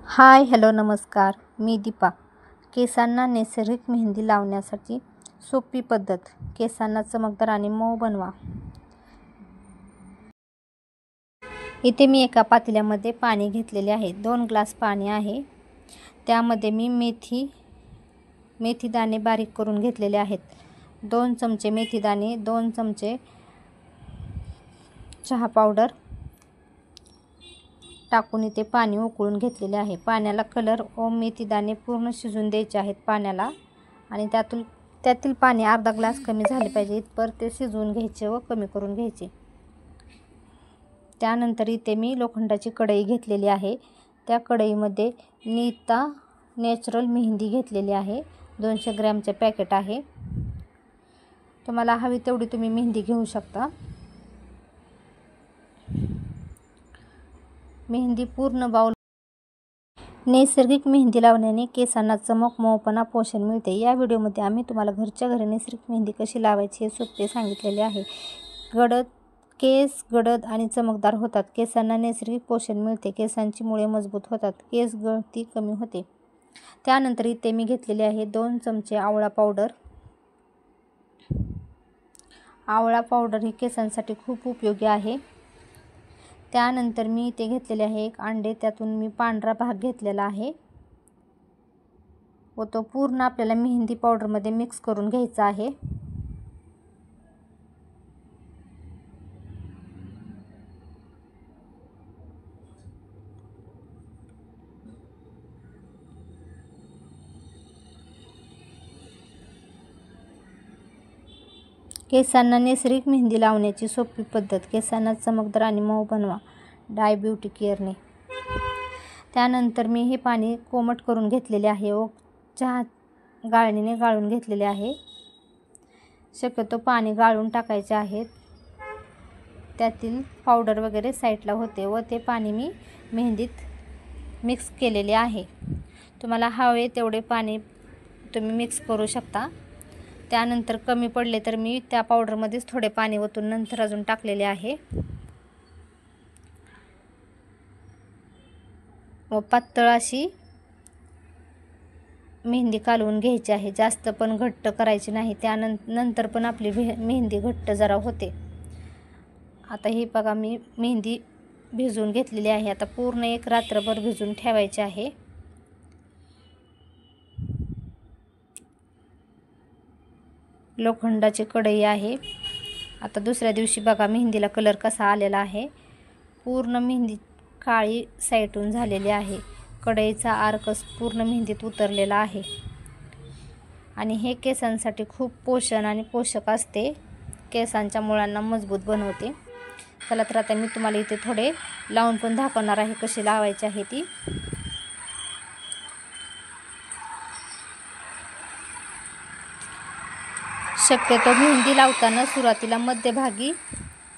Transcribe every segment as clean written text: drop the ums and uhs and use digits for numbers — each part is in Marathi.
हाय हॅलो नमस्कार. मी दीपा. केसांना नैसर्गिक मेहंदी लावण्यासाठी सोपी पद्धत. केसांना चमकदार आणि मऊ बनवा. इथे मी एका पातेल्यामध्ये पाणी घेतलेले आहे. 2 ग्लास पाणी आहे. त्यामध्ये मी मेथी दाणे बारीक करून घेतलेले आहेत. 2 चमचे मेथी दाणे, 2 चमचे चहा पावडर टाकून इथे पाणी उकळून घेतलेले आहे. पाण्याला कलर व मेथी दाणे पूर्ण शिजून द्यायचे आहेत पाण्याला. आणि त्यातील पाणी अर्धा ग्लास कमी झाले पाहिजे इथपर्यंत ते शिजवून घ्यायचे व कमी करून घ्यायचे. त्यानंतर इथे मी लोखंडाची कढई घेतलेली आहे. त्या कढईमध्ये नीता नॅचरल मेहंदी घेतलेली आहे. 200 ग्रॅमचे पॅकेट आहे. तुम्हाला हवी तेवढी तुम्ही मेहंदी घेऊ शकता. मेहंदी पूर्ण बाउल. नैसर्गिक मेहंदी लावण्याने केसांना चमक, मऊपणा, पोषण मिळते. या व्हिडिओमध्ये आम्ही तुम्हाला घरच्या घरी नैसर्गिक मेहंदी कशी लावायची हे सोपे सांगितलेले आहे. केस गडद आणि चमकदार होतात. केसांना नैसर्गिक पोषण मिळते. केसांची मुळे मजबूत होतात. केस गळती कमी होते. त्यानंतर इथे मी घेतलेले आहे 2 चमचे आवळा पावडर. आवळा पावडर ही केसांसाठी खूप उपयोगी आहे. त्यानंतर मी इथे घेतलेले आहे 1 अंडे. त्यातून मी पांढरा भाग घेतलेला आहे व तो पूर्ण आपल्याला मेहंदी पावडरमध्ये मिक्स करून घ्यायचा आहे. केसांना नैसर्गिक मेहंदी लावण्याची सोपी पद्धत. केसांना चमकदार आणि मऊ बनवा डाय ब्युटी केअरने. त्यानंतर मी हे पाणी कोमट करून घेतलेले आहे व चहा गाळणीने गाळून घेतलेले आहे. शक्यतो पाणी गाळून टाकायचे आहेत. त्यातील पावडर वगैरे साईडला होते व ते पाणी मी मेहंदीत मिक्स केलेले आहे. तुम्हाला हवे तेवढे पाणी तुम्ही मिक्स करू शकता. त्यानंतर कमी पडले तर मी त्या पावडरमध्येच थोडे पाणी ओतून नंतर अजून टाकलेले आहे व पातळ अशी मेहंदी कालवून घ्यायची आहे. जास्त पण घट्ट करायची नाही. त्यानंतर पण आपली मेहंदी घट्ट जरा होते. आता हे बघा मी मेहंदी भिजवून घेतलेली आहे. आता पूर्ण 1 रात्रभर भिजवून ठेवायची आहे. लोखंडाची कढई आहे. आता दुसऱ्या दिवशी बघा मेहंदीला कलर कसा आलेला आहे. पूर्ण मेहंदी काळी साईटून झालेली आहे. कढईचा आर्कस पूर्ण मेहंदीत उतरलेला आहे. आणि हे केसांसाठी खूप पोषण आणि पोषक असते. केसांच्या मुळांना मजबूत बनवते. चला तर आता मी तुम्हाला इथे थोडे लावून पण दाखवणार आहे कशी लावायची आहे ती. शक्यतो मेहंदी लावताना सुरुवातीला मध्यभागी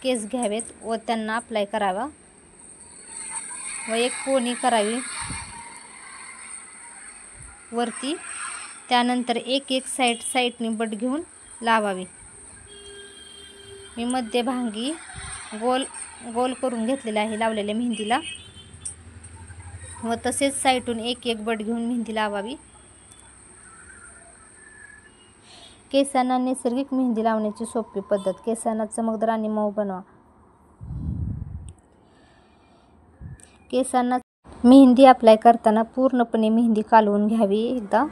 केस घ्यावेत व त्यांना अप्लाय करावा व एक पोनी करावी वरती. त्यानंतर एक साईडनी बट घेऊन लावावी. मी मध्यभागी गोल करून घेतलेले आहे लावलेल्या मेहंदीला व तसेच साईडून एक बट घेऊन मेहंदी लावावी. केसांना नैसर्गिक मेहंदी लावण्याची सोपी पद्धत. केसांना चमकदार आणि मऊ बनवा. केसांना मेहंदी अप्लाय करताना पूर्णपणे मेहंदी कालवून घ्यावी. एकदा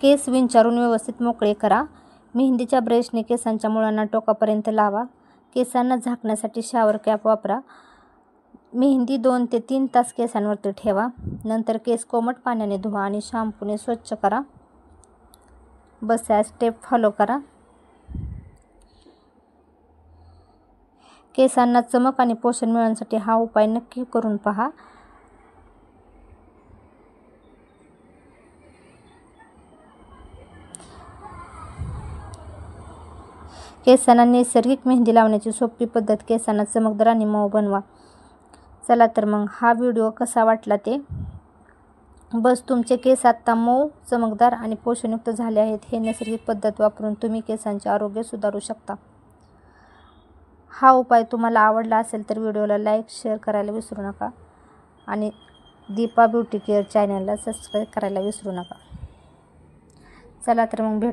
केस विंचारून व्यवस्थित मोकळे करा. मेहंदीच्या ब्रशने केसांच्या मुळांना टोकापर्यंत लावा. केसांना झाकण्यासाठी शॉवर कॅप वापरा. मेहंदी 2 ते 3 तास केसांवरती ठेवा. नंतर केस कोमट पाण्याने धुवा आणि शॅम्पूने स्वच्छ करा. बस या स्टेप फॉलो करा. केसांना चमक आणि पोषण मिळवण्यासाठी हा उपाय नक्की करून पहा. केसांना नैसर्गिक मेहंदी लावण्याची सोपी पद्धत. केसांना चमकदार आणि मऊ बनवा. चला तर मग हा व्हिडिओ कसा वाटला ते. बस तुमचे केस आत्ता मऊ, चमकदार आणि पोषणयुक्त झाले आहेत. हे नैसर्गिक पद्धत वापरून तुम्ही केसांचे आरोग्य सुधारू शकता. हा उपाय तुम्हाला आवडला असेल तर व्हिडिओला लाईक, शेअर करायला विसरू नका आणि दीपा ब्युटी केअर चॅनलला सबस्क्राईब करायला विसरू नका. चला तर मग भेटू.